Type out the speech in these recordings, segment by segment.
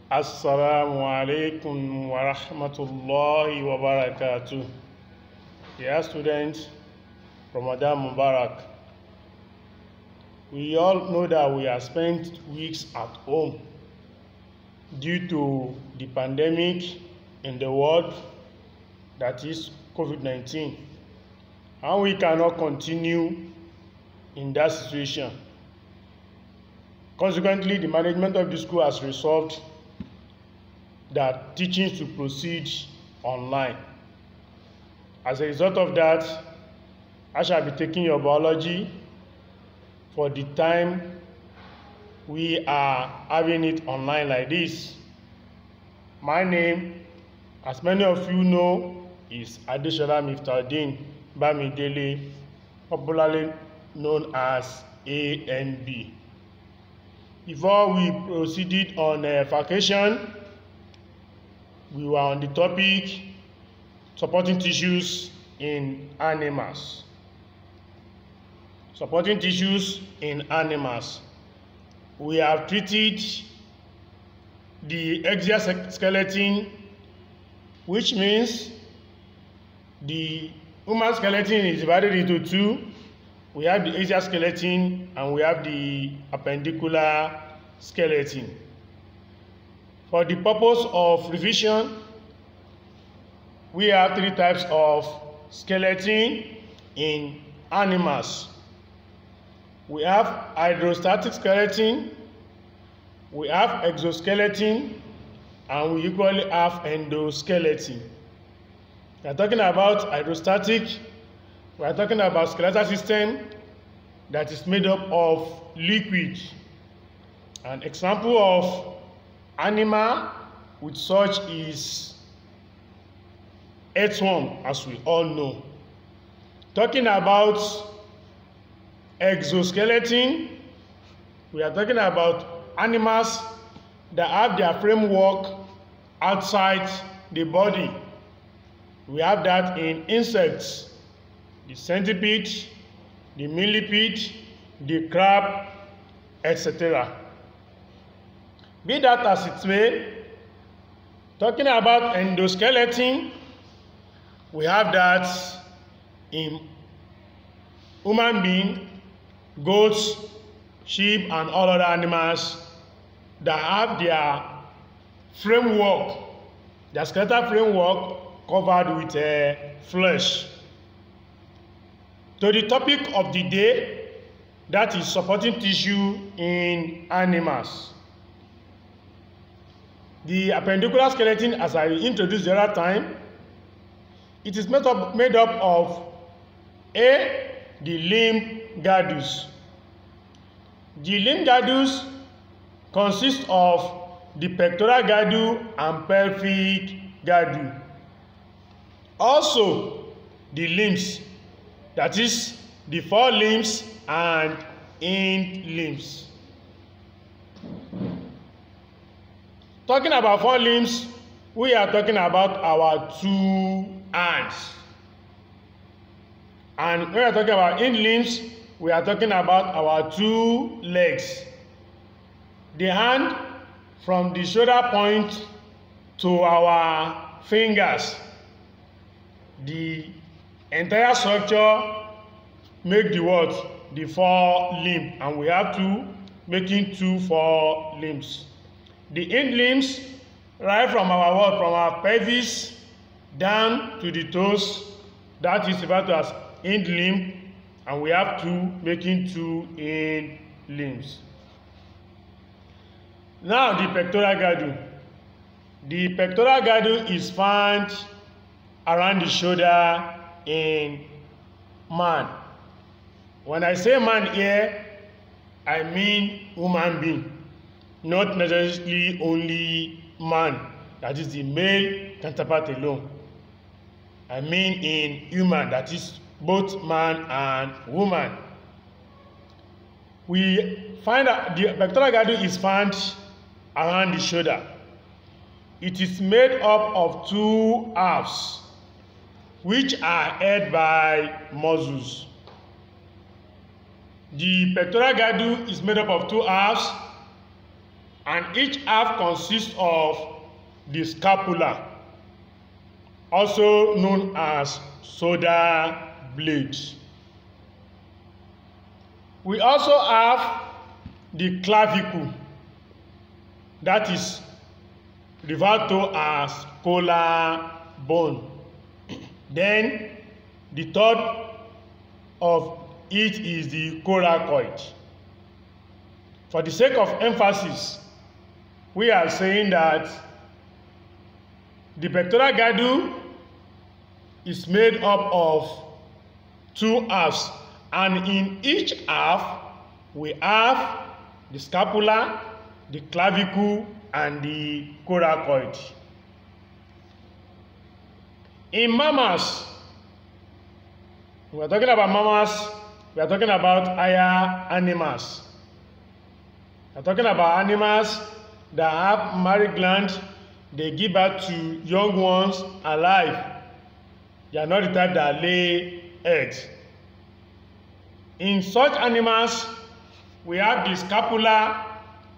Assalamu alaikum wa rahmatullahi wa barakatuh. Dear students, Ramadan Mubarak. We all know that we have spent weeks at home due to the pandemic in the world, that is COVID-19, and we cannot continue in that situation. Consequently, the management of the school has resolved that teaching should proceed online. As a result of that, I shall be taking your biology for the time we are having it online like this. My name, as many of you know, is Adeshola Miftaudeen Bamidele, popularly known as ANB. Before we proceeded on vacation, we were on the topic supporting tissues in animals. Supporting tissues in animals. We have treated the exoskeleton, which means the human skeleton is divided into two. We have the exoskeleton and we have the appendicular skeleton. For the purpose of revision, we have three types of skeleton in animals. We have hydrostatic skeleton, we have exoskeleton, and we equally have endoskeleton. We are talking about hydrostatic. We are talking about skeletal system that is made up of liquid. An example of animal with such is earthworm, as we all know. Talking about exoskeleton, we are talking about animals that have their framework outside the body. We have that in insects, the centipede, the millipede, the crab, etc. Be that as it may, talking about endoskeleton, we have that in human being, goats, sheep, and all other animals that have their framework, their skeletal framework covered with flesh. To the topic of the day, that is supporting tissue in animals. The appendicular skeleton, as I introduced the other time, it is made up of A, the limb girdles. The limb girdles consist of the pectoral girdle and pelvic girdle. Also, the limbs, that is the forelimbs and hind limbs. Talking about forelimbs, we are talking about our two hands. And when we are talking about hind limbs, we are talking about our two legs. The hand from the shoulder point to our fingers. The entire structure make the what? The forelimb, and we have to making two forelimbs. The hind limbs, right from our what? From our pelvis down to the toes, that is referred to as hind limb, and we have two making two hind limbs. Now the pectoral girdle. The pectoral girdle is found around the shoulder in man. When I say man here, I mean human being, not necessarily only man, that is the male counterpart alone. I mean in human, that is both man and woman. We find that the pectoral girdle is found around the shoulder. It is made up of two halves, which are held by muscles. The pectoral girdle is made up of two halves, and each half consists of the scapula, also known as shoulder blade. We also have the clavicle, that is referred to as collarbone. Then the third of it is the coracoid. For the sake of emphasis, we are saying that the pectoral girdle is made up of two halves, and in each half we have the scapula, the clavicle, and the coracoid. In mammals, we are talking about mammals, we are talking about higher animals. We are talking about animals that have mammary gland. They give birth to young ones alive. They are not the type that lay eggs. In such animals, we have the scapula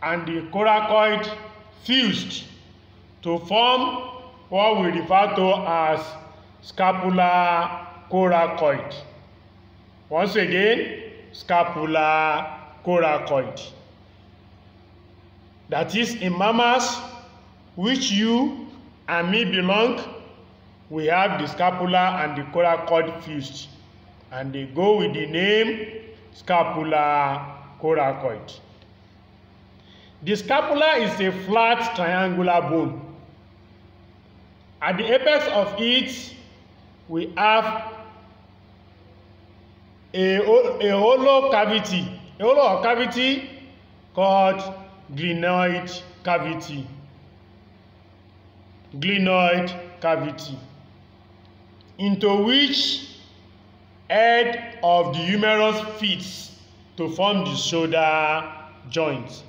and the coracoid fused to form what we refer to as scapular coracoid. Once again, scapular coracoid. That is, in mammals, which you and me belong, we have the scapula and the coracoid fused, and they go with the name scapular coracoid. The scapula is a flat triangular bone. At the apex of it, we have a hollow cavity, called glenoid cavity. Glenoid cavity, into which head of the humerus fits to form the shoulder joint.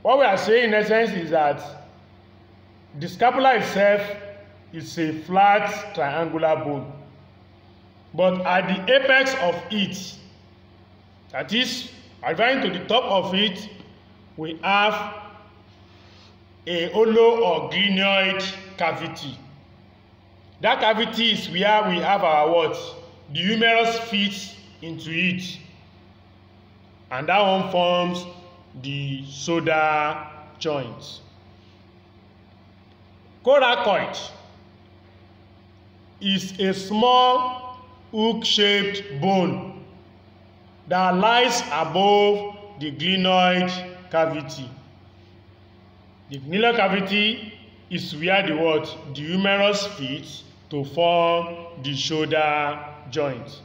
What we are saying in essence is that the scapula itself is a flat triangular bone, but at the apex of it, that is, advancing to the top of it, we have a hollow or glenoid cavity. That cavity is where we have our what? The humerus fits into it, and that one forms the shoulder joint. Coracoid is a small hook-shaped bone that lies above the glenoid cavity. The glenoid cavity is where the what? The humerus fits to form the shoulder joint.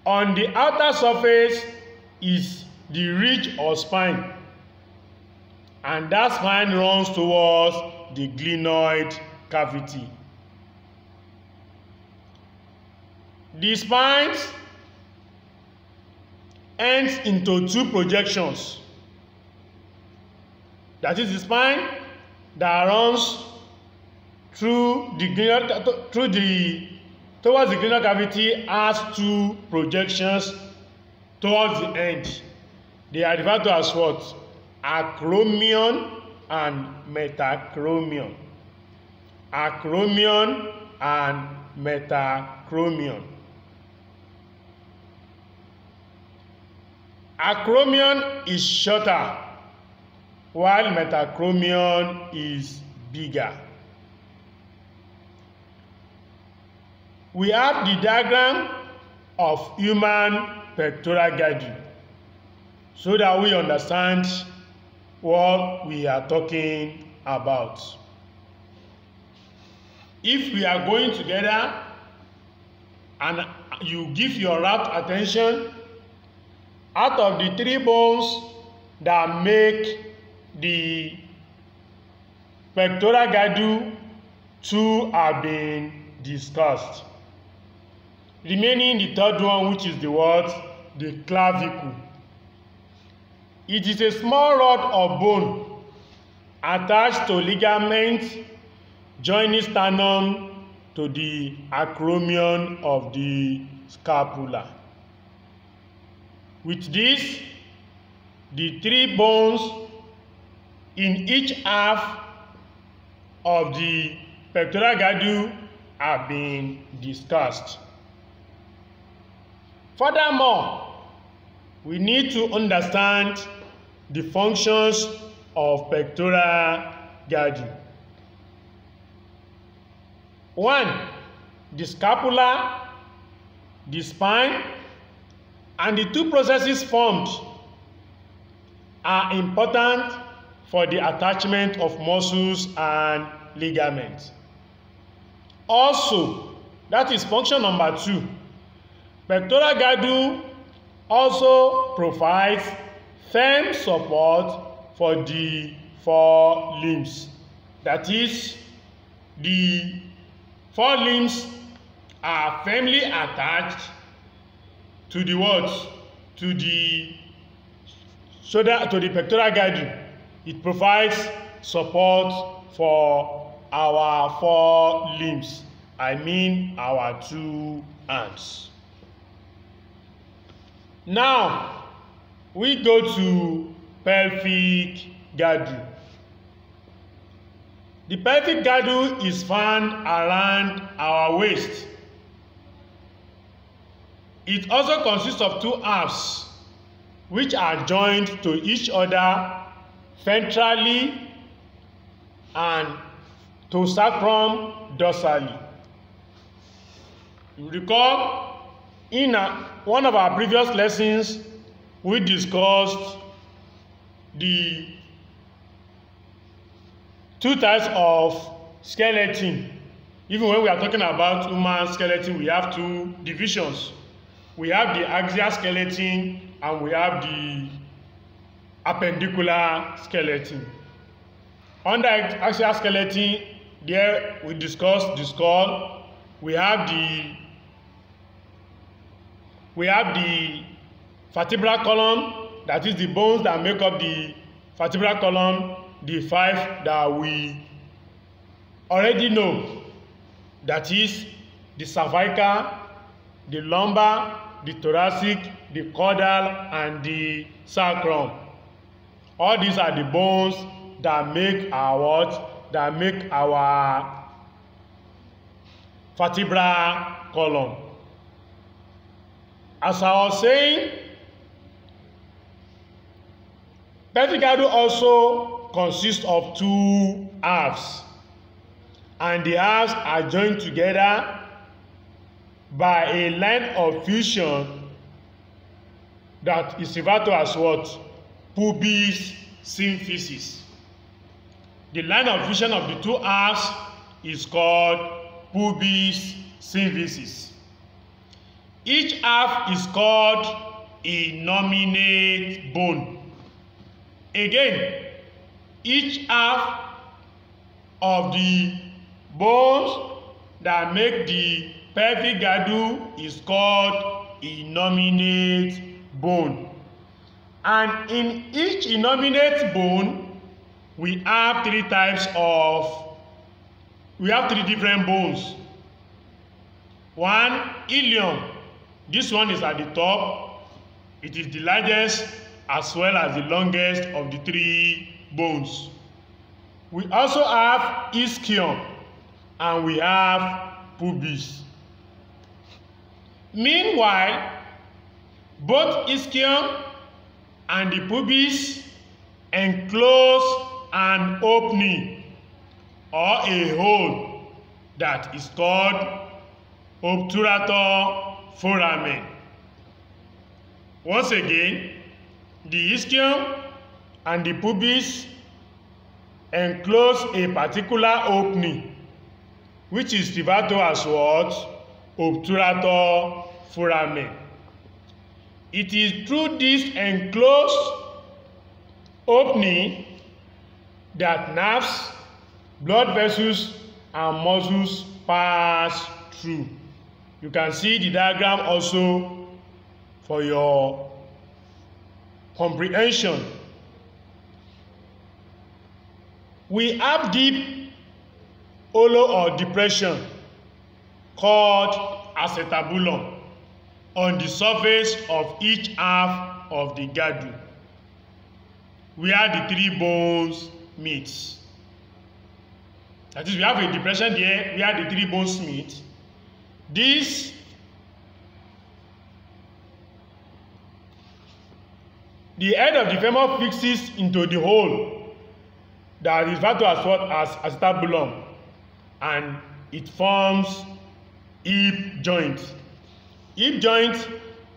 On the outer surface is the ridge or spine, and that spine runs towards the glenoid cavity. The spine ends into two projections. That is, the spine that runs through the towards the glenoid cavity has two projections towards the end. They are referred to as what? Acromion and metacromion. Acromion and metacromion. Acromion is shorter, while metacromion is bigger. We have the diagram of human pectoral girdle so that we understand what we are talking about. If we are going together and you give your rapt attention, out of the three bones that make the pectoral girdle, two have been discussed. Remaining the third one, which is the what? The clavicle. It is a small rod of bone attached to ligament joining sternum to the acromion of the scapula. With this, the 3 bones in each half of the pectoral girdle have been discussed. Furthermore, we need to understand the functions of pectoral girdle. 1. The scapula, the spine, and the 2 processes formed are important for the attachment of muscles and ligaments. Also, that is function number 2. Pectoral girdle also provides firm support for the forelimbs. That is, the forelimbs are firmly attached to the what? To the shoulder, to the pectoral girdle. It provides support for our forelimbs. I mean our 2 hands. Now, we go to pelvic girdle. The pelvic girdle is found around our waist. It also consists of 2 halves, which are joined to each other ventrally and to sacrum dorsally. You recall, in one of our previous lessons, we discussed the 2 types of skeleton. Even when we are talking about human skeleton, we have 2 divisions. We have the axial skeleton and we have the appendicular skeleton. Under axial skeleton, there we discussed the skull. We have the vertebral column, that is the bones that make up the vertebral column, the 5 that we already know, that is the cervical, the lumbar, the thoracic, the caudal, and the sacrum. All these are the bones that make our what? That make our vertebral column. As I was saying, pelvic girdle also consists of 2 halves, and the halves are joined together by a line of fusion that is referred to as what? Pubis symphysis. The line of fusion of the 2 halves is called pubis symphysis. Each half is called a nominate bone. Again, each half of the bones that make the pelvic girdle is called a nominate bone. And in each innominate bone, we have 3 different bones. 1, ilium. This one is at the top. It is the largest as well as the longest of the 3 bones. We also have ischium and we have pubis. Meanwhile, both ischium and the pubis enclose an opening or a hole that is called obturator foramen. Once again, the ischium and the pubis enclose a particular opening, which is referred to as what? Obturator foramen. It is through this enclosed opening that nerves, blood vessels, and muscles pass through. You can see the diagram also for your comprehension. We have deep hollow or depression called acetabulum on the surface of each half of the girdle. where the three bones meet. That is, we have a depression there where the three bones meet. This the head of the femur fixes into the hole that is referred to as what as acetabulum, and it forms hip joint. Hip joint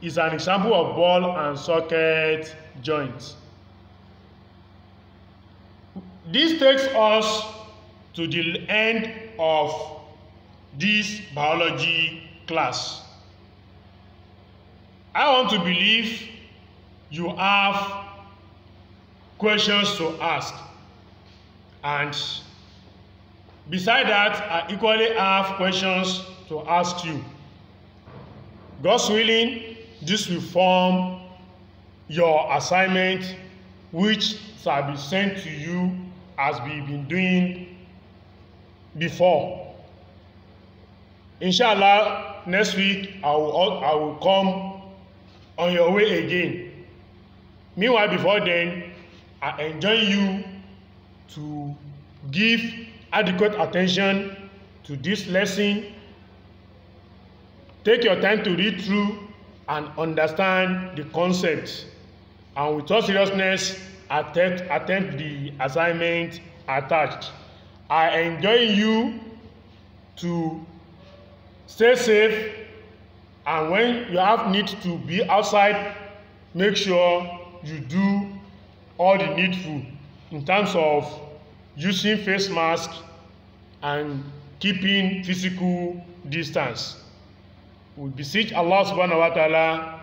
is an example of ball and socket joint. This takes us to the end of this biology class. I want to believe you have questions to ask, and beside that, I equally have questions to ask you. God's willing, this will form your assignment, which shall be sent to you as we've been doing before. Inshallah, next week I will come on your way again. Meanwhile, before then, I enjoin you to give adequate attention to this lesson. Take your time to read through and understand the concept, and with all seriousness, attempt the assignment attached. I enjoin you to stay safe, and when you have need to be outside, make sure you do all the needful in terms of using face mask and keeping physical distance. We beseech Allah subhanahu wa ta'ala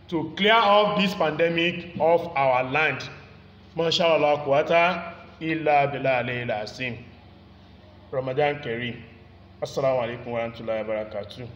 to clear off this pandemic off our land. Mashallah quwwata illa billah alayhi al-azim. Ramadan Kareem. Assalamu alaikum wa rahmatullahi wa barakatuh.